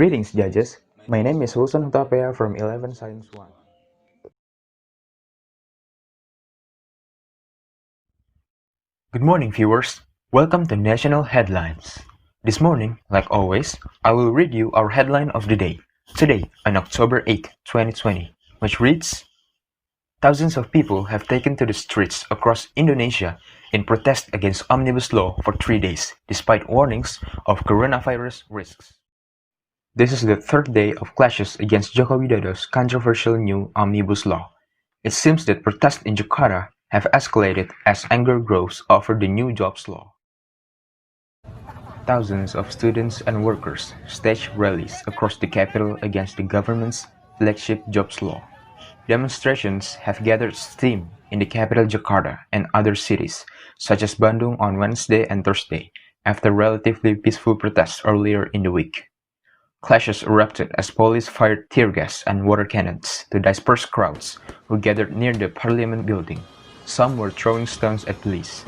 Greetings, judges. My name is Hutapea from 11 Science 1. Good morning, viewers. Welcome to National Headlines. This morning, like always, I will read you our headline of the day, today on October 8, 2020, which reads, Thousands of people have taken to the streets across Indonesia in protest against Omnibus Law for 3 days, despite warnings of coronavirus risks. This is the third day of clashes against Joko Widodo's controversial new Omnibus Law. It seems that protests in Jakarta have escalated as anger grows over the new jobs law. Thousands of students and workers staged rallies across the capital against the government's flagship jobs law. Demonstrations have gathered steam in the capital Jakarta and other cities, such as Bandung on Wednesday and Thursday, after relatively peaceful protests earlier in the week. Clashes erupted as police fired tear gas and water cannons to disperse crowds who gathered near the parliament building. Some were throwing stones at police.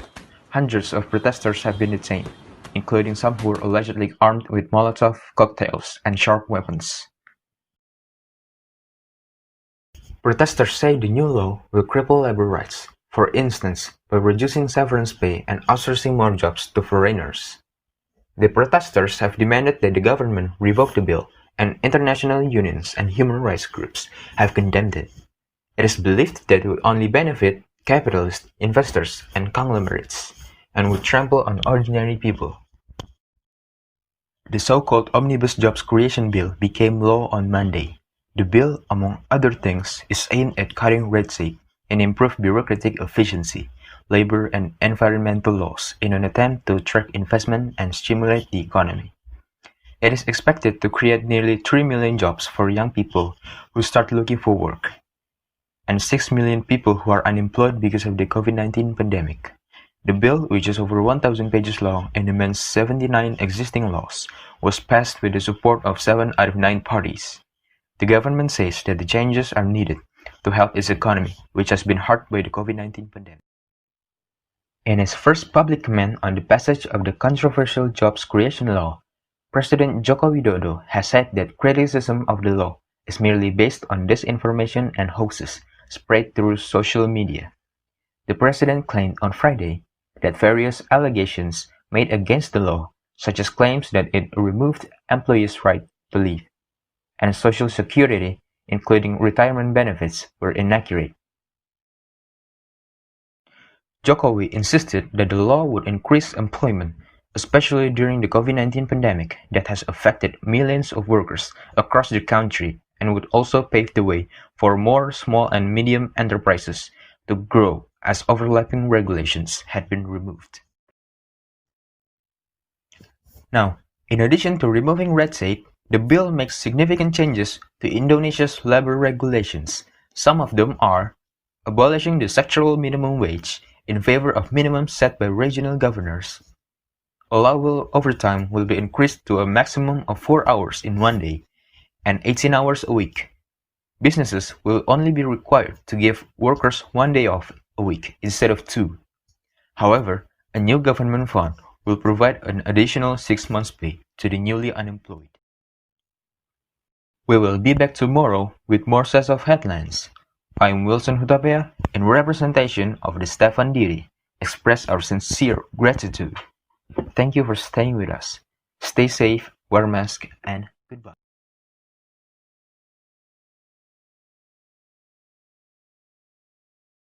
Hundreds of protesters have been detained, including some who were allegedly armed with Molotov cocktails and sharp weapons. Protesters say the new law will cripple labor rights, for instance, by reducing severance pay and outsourcing more jobs to foreigners. The protesters have demanded that the government revoke the bill, and international unions and human rights groups have condemned it. It is believed that it would only benefit capitalists, investors, and conglomerates, and would trample on ordinary people. The so-called Omnibus Jobs Creation Bill became law on Monday. The bill, among other things, is aimed at cutting red tape and improve bureaucratic efficiency, labor and environmental laws in an attempt to attract investment and stimulate the economy. It is expected to create nearly 3 million jobs for young people who start looking for work, and 6 million people who are unemployed because of the COVID-19 pandemic. The bill, which is over 1,000 pages long and amends 79 existing laws, was passed with the support of 7 out of 9 parties. The government says that the changes are needed to help its economy, which has been hurt by the COVID-19 pandemic. In his first public comment on the passage of the controversial jobs creation law, President Joko Widodo has said that criticism of the law is merely based on disinformation and hoaxes spread through social media. The president claimed on Friday that various allegations made against the law, such as claims that it removed employees' right to leave and Social Security, including retirement benefits, were inaccurate. Jokowi insisted that the law would increase employment, especially during the COVID-19 pandemic that has affected millions of workers across the country, and would also pave the way for more small and medium enterprises to grow as overlapping regulations had been removed. Now, in addition to removing red tape, the bill makes significant changes to Indonesia's labor regulations. Some of them are abolishing the sectoral minimum wage in favor of minimums set by regional governors. Allowable overtime will be increased to a maximum of 4 hours in one day and 18 hours a week. Businesses will only be required to give workers 1 day off a week instead of 2. However, a new government fund will provide an additional 6 months' pay to the newly unemployed. We will be back tomorrow with more sets of headlines. I'm Wilson Hutapea, in representation of the Stefan Diri, express our sincere gratitude. Thank you for staying with us. Stay safe, wear a mask, and goodbye.